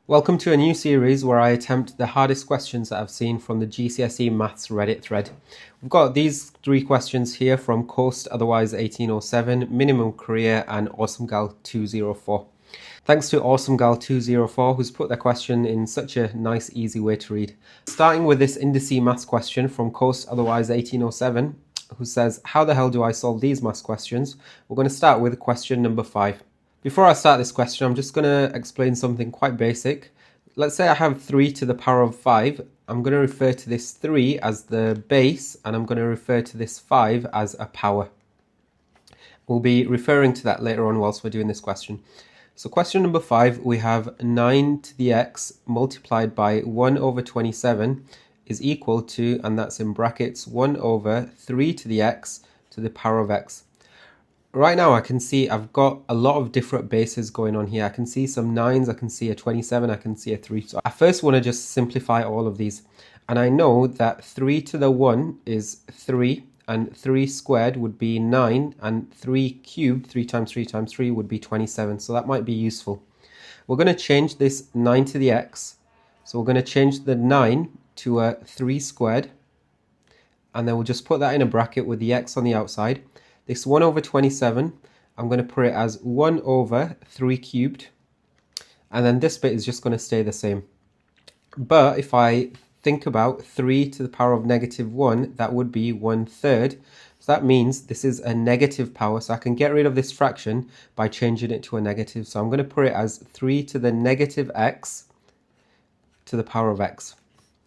Welcome to a new series where I attempt the hardest questions that I've seen from the GCSE Maths Reddit thread. We've got these three questions here from Coast, otherwise 1807, Minimum Career and Awesome Gal 204. Thanks to Awesome Gal 204 who's put their question in such a nice easy way to read. Starting with this Indices Maths question from Coast, otherwise 1807, who says, how the hell do I solve these maths questions? We're going to start with question number 5. Before I start this question, I'm just going to explain something quite basic. Let's say I have 3 to the power of 5. I'm going to refer to this 3 as the base, and I'm going to refer to this 5 as a power. We'll be referring to that later on whilst we're doing this question. So question number 5, we have 9 to the x multiplied by 1 over 27 is equal to, and that's in brackets, 1 over 3 to the x to the power of x. Right now I can see I've got a lot of different bases going on here. I can see some 9s, I can see a 27, I can see a 3. So I first want to just simplify all of these. And I know that 3 to the 1 is 3, and 3 squared would be 9, and 3 cubed, 3 times 3 times 3 would be 27. So that might be useful. We're going to change this 9 to the x. So we're going to change the 9 to a 3 squared. And then we'll just put that in a bracket with the x on the outside. This 1 over 27, I'm going to put it as 1 over 3 cubed. And then this bit is just going to stay the same. But if I think about 3 to the power of negative 1, that would be 1/3. So that means this is a negative power. So I can get rid of this fraction by changing it to a negative. So I'm going to put it as 3 to the negative x to the power of x.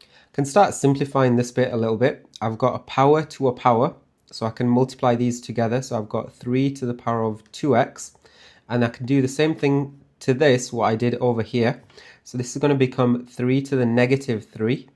I can start simplifying this bit a little bit. I've got a power to a power. So I can multiply these together. So I've got 3 to the power of 2x. And I can do the same thing to this, what I did over here. So this is going to become 3 to the negative 3.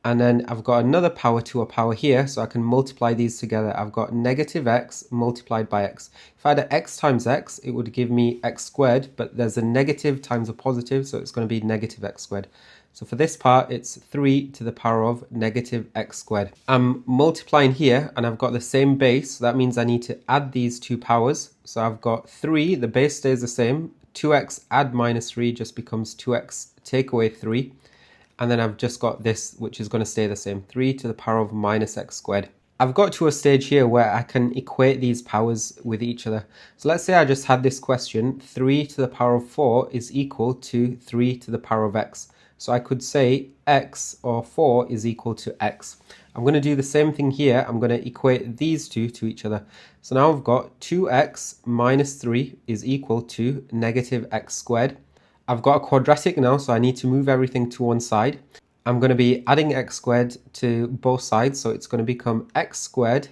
And then I've got another power to a power here. So I can multiply these together. I've got negative x multiplied by x. If I had x times x, it would give me x squared. But there's a negative times a positive. So it's going to be negative x squared. So for this part, it's 3 to the power of negative x squared. I'm multiplying here, and I've got the same base. So that means I need to add these two powers. So I've got 3, the base stays the same. 2x add minus 3 just becomes 2x take away 3. And then I've just got this, which is going to stay the same. 3 to the power of minus x squared. I've got to a stage here where I can equate these powers with each other. So let's say I just had this question. 3 to the power of 4 is equal to 3 to the power of x. So I could say x, or 4, is equal to x. I'm going to do the same thing here. I'm going to equate these two to each other. So now I've got 2x minus 3 is equal to negative x squared. I've got a quadratic now, so I need to move everything to one side. I'm going to be adding x squared to both sides, so it's going to become x squared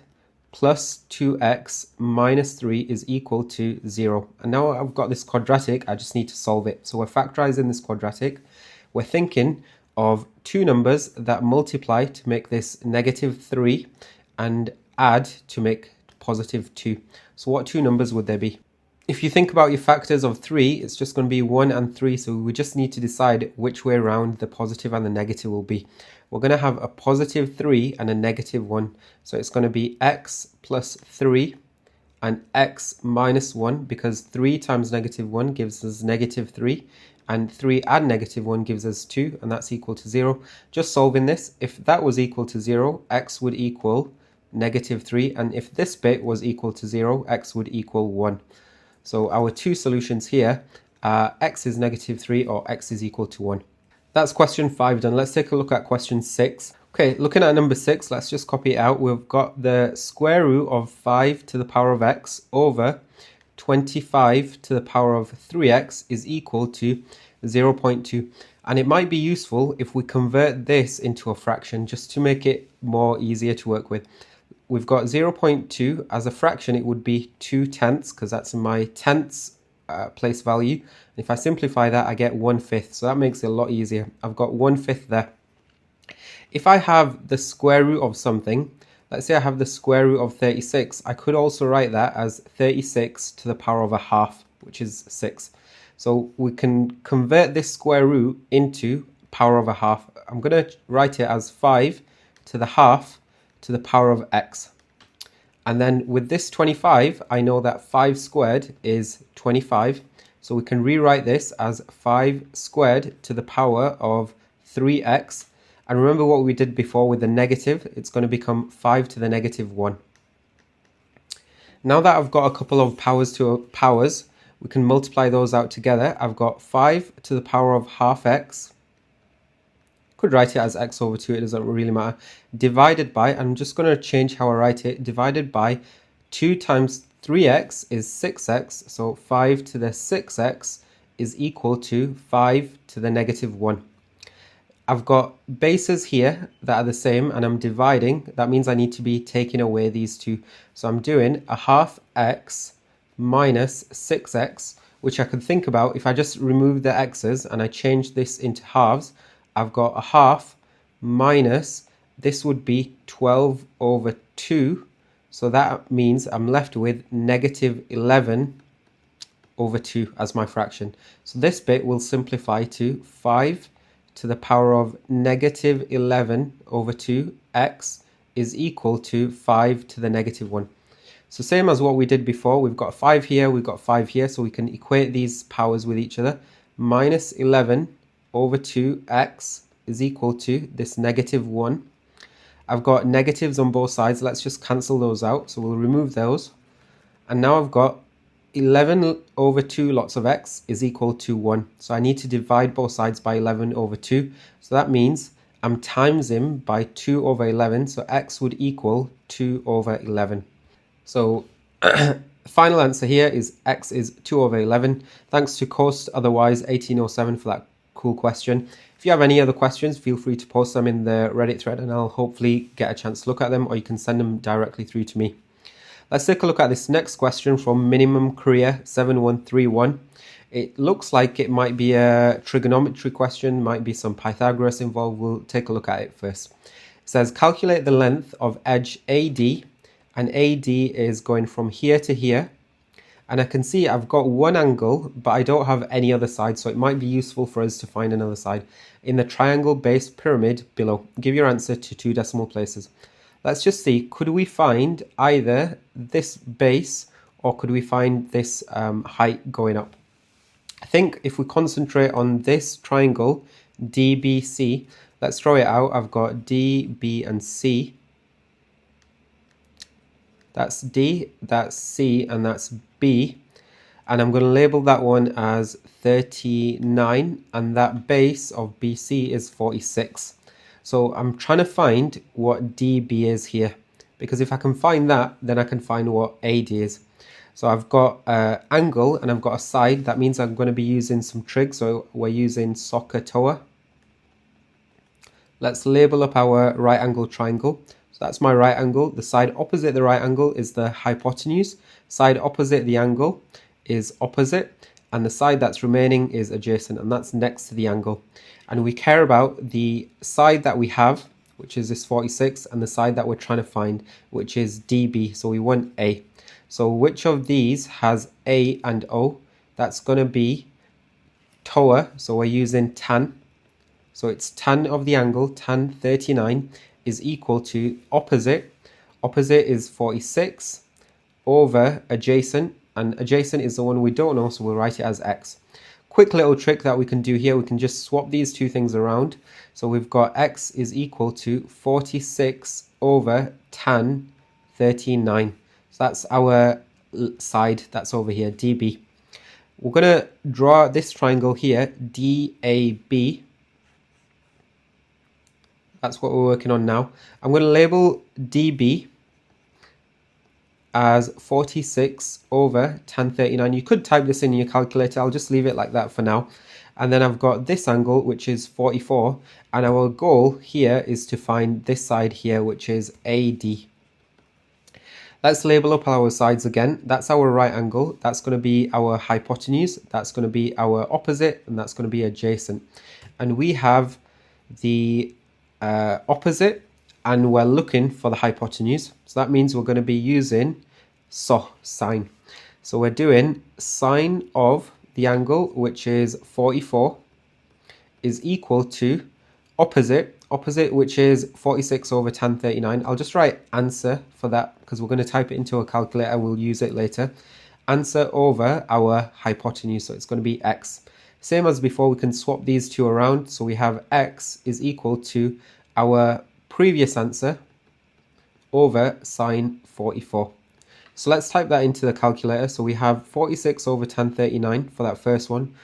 plus 2x minus 3 is equal to 0. And now I've got this quadratic, I just need to solve it. So we're factorizing this quadratic. We're thinking of two numbers that multiply to make this negative 3 and add to make positive 2. So what two numbers would there be? If you think about your factors of 3, it's just going to be 1 and 3. So we just need to decide which way around the positive and the negative will be. We're going to have a positive 3 and a negative 1. So it's going to be x plus 3 and x minus 1, because 3 times negative 1 gives us negative 3. And 3 add negative 1 gives us 2, and that's equal to 0. Just solving this, if that was equal to 0, x would equal negative 3. And if this bit was equal to 0, x would equal 1. So our two solutions here are x is negative 3 or x is equal to 1. That's question 5 done. Let's take a look at question 6. Okay, looking at number 6, let's just copy it out. We've got the square root of 5 to the power of x over 25 to the power of 3x is equal to 0.2. And it might be useful if we convert this into a fraction just to make it more easier to work with. We've got 0.2 as a fraction. It would be 2/10, because that's my tenths place value. If I simplify that, I get 1/5. So that makes it a lot easier. I've got 1/5 there. If I have the square root of something, let's say I have the square root of 36, I could also write that as 36 to the power of a half, which is 6. So we can convert this square root into power of a half. I'm going to write it as 5 to the half to the power of x. And then with this 25, I know that 5 squared is 25. So we can rewrite this as 5 squared to the power of 3x. And remember what we did before with the negative, it's going to become 5 to the negative 1. Now that I've got a couple of powers, we can multiply those out together. I've got 5 to the power of half x. Could write it as x over 2, it doesn't really matter. Divided by, I'm just going to change how I write it, divided by 2 times 3x is 6x, so 5 to the 6x is equal to 5 to the negative 1. I've got bases here that are the same and I'm dividing. That means I need to be taking away these two. So I'm doing a half x minus 6x, which I could think about if I just remove the x's and I change this into halves. I've got a half minus, this would be 12 over 2. So that means I'm left with negative 11 over 2 as my fraction. So this bit will simplify to 5 to the power of negative 11 over 2x is equal to 5 to the negative 1. So same as what we did before, we've got 5 here, we've got 5 here, so we can equate these powers with each other. Minus 11 over 2x is equal to this negative 1. I've got negatives on both sides, let's just cancel those out, so we'll remove those. And now I've got 11 over 2 lots of x is equal to 1. So I need to divide both sides by 11 over 2. So that means I'm timesing by 2 over 11. So x would equal 2 over 11. So final answer here is x is 2 over 11. Thanks to Coast Otherwise 1807 for that cool question. If you have any other questions, feel free to post them in the Reddit thread and I'll hopefully get a chance to look at them, or you can send them directly through to me. Let's take a look at this next question from Minimum Career 7131. It looks like it might be a trigonometry question, might be some Pythagoras involved. We'll take a look at it first. It says calculate the length of edge AD, and AD is going from here to here. And I can see I've got one angle, but I don't have any other side, so it might be useful for us to find another side. In the triangle-based pyramid below, give your answer to 2 decimal places. Let's just see, could we find either this base or could we find this height going up? I think if we concentrate on this triangle, DBC, let's draw it out. I've got D, B and C. That's D, that's C and that's B. And I'm going to label that one as 39 and that base of BC is 46. So I'm trying to find what DB is here, because if I can find that, then I can find what AD is. So I've got an angle and I've got a side. That means I'm going to be using some trig. So we're using SOHCAHTOA. Let's label up our right angle triangle. So that's my right angle. The side opposite the right angle is the hypotenuse. Side opposite the angle is opposite. And the side that's remaining is adjacent, and that's next to the angle. And we care about the side that we have, which is this 46, and the side that we're trying to find, which is DB. So we want A. So which of these has A and O? That's going to be TOA. So we're using tan. So it's tan of the angle, tan 39, is equal to opposite. Opposite is 46 over adjacent. And adjacent is the one we don't know, so we'll write it as x. Quick little trick that we can do here, we can just swap these two things around. So we've got x is equal to 46 over tan 39. So that's our side that's over here, DB. We're going to draw this triangle here, DAB. That's what we're working on now. I'm going to label DB as 46 over tan 39. You could type this in your calculator. I'll just leave it like that for now. And then I've got this angle, which is 44. And our goal here is to find this side here, which is AD. Let's label up our sides again. That's our right angle. That's going to be our hypotenuse. That's going to be our opposite. And that's going to be adjacent. And we have the opposite. And we're looking for the hypotenuse. So that means we're going to be using sine. So we're doing sine of the angle, which is 44, is equal to opposite, which is 46 over tan 39. I'll just write answer for that because we're going to type it into a calculator. We'll use it later. answer over our hypotenuse, so it's going to be x. Same as before, we can swap these two around, so we have x is equal to our previous answer over sine 44. So let's type that into the calculator. So we have 46 over tan 39 for that first one,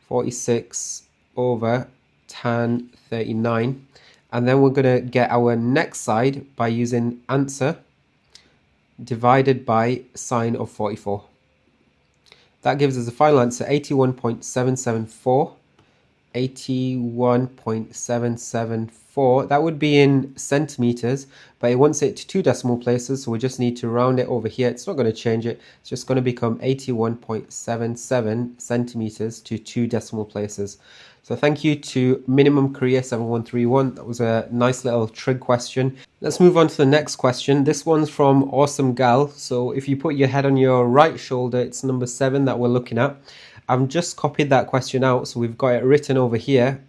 46 over tan 39, and then we're going to get our next side by using answer divided by sine of 44. That gives us a final answer, 81.774. 81.774. That would be in centimeters, but it wants it to 2 decimal places, so we just need to round it over here. It's not going to change it. It's just going to become 81.77 centimeters to 2 decimal places. So thank you to Minimum Career 7131. That was a nice little trig question. Let's move on to the next question. This one's from Awesome Gal. So if you put your head on your right shoulder, it's number 7 that we're looking at. I've just copied that question out, so we've got it written over here,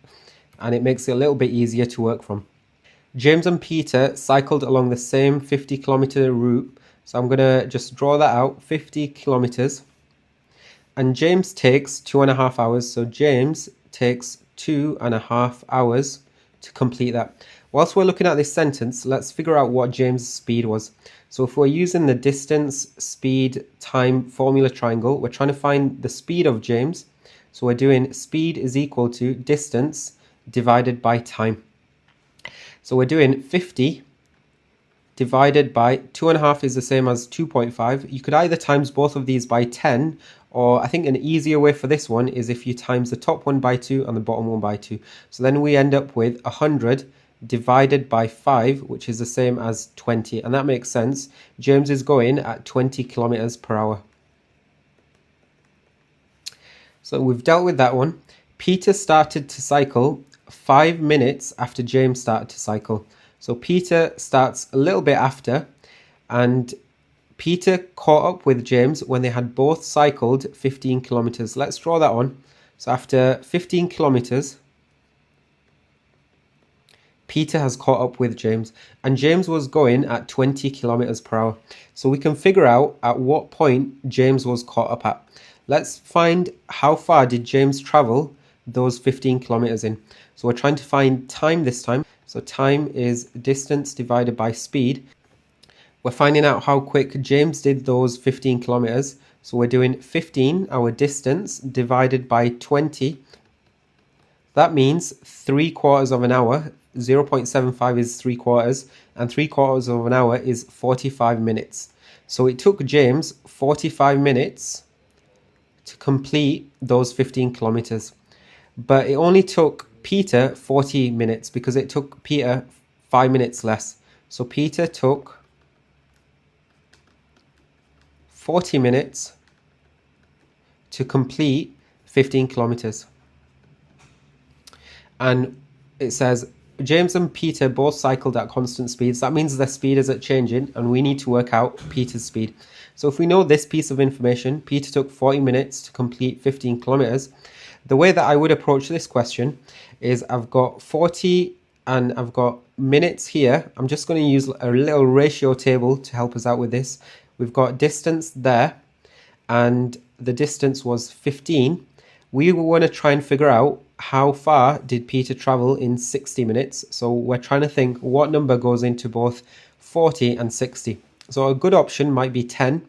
and it makes it a little bit easier to work from. James and Peter cycled along the same 50-kilometer route, so I'm going to just draw that out, 50 kilometers. And James takes 2.5 hours, so James takes 2.5 hours to complete that. Whilst we're looking at this sentence, let's figure out what James's speed was. So if we're using the distance, speed, time formula triangle, we're trying to find the speed of James. So we're doing speed is equal to distance divided by time. So we're doing 50 divided by 2.5 is the same as 2.5. You could either times both of these by 10, or I think an easier way for this one is if you times the top one by 2 and the bottom one by 2. So then we end up with 100 divided by 5, which is the same as 20, and that makes sense. James is going at 20 kilometers per hour. So we've dealt with that one. Peter started to cycle 5 minutes after James started to cycle. So Peter starts a little bit after, and Peter caught up with James when they had both cycled 15 kilometers. Let's draw that on. So after 15 kilometers, Peter has caught up with James, and James was going at 20 kilometers per hour. So we can figure out at what point James was caught up at. Let's find how far did James travel those 15 kilometers in. So we're trying to find time this time. So time is distance divided by speed. We're finding out how quick James did those 15 kilometers. So we're doing 15, our distance, divided by 20. That means 3/4 of an hour. 0.75 is 3/4, and 3/4 of an hour is 45 minutes. So it took James 45 minutes to complete those 15 kilometers. But it only took Peter 40 minutes because it took Peter 5 minutes less. So Peter took 40 minutes to complete 15 kilometers. And it says James and Peter both cycled at constant speeds. That means their speed isn't changing, and we need to work out Peter's speed. So if we know this piece of information, Peter took 40 minutes to complete 15 kilometers. The way that I would approach this question is I've got 40 and I've got minutes here. I'm just going to use a little ratio table to help us out with this. We've got distance there, and the distance was 15. We want to try and figure out how far did Peter travel in 60 minutes. So we're trying to think what number goes into both 40 and 60. So a good option might be 10,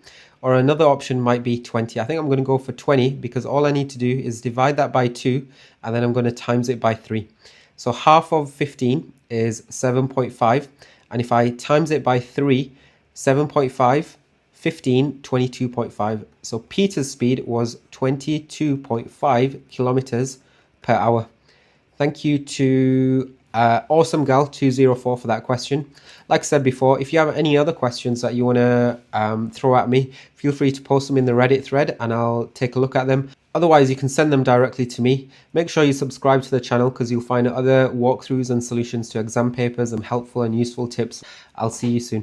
or another option might be 20. I think I'm going to go for 20 because all I need to do is divide that by 2, and then I'm going to times it by 3. So half of 15 is 7.5, and if I times it by 3, 7.5, 15, 22.5. So Peter's speed was 22.5 kilometers per hour. Thank you to Awesome Gal 204 for that question. Like I said before, if you have any other questions that you want to throw at me, feel free to post them in the Reddit thread and I'll take a look at them. Otherwise, you can send them directly to me. Make sure you subscribe to the channel because you'll find other walkthroughs and solutions to exam papers and helpful and useful tips. I'll see you soon.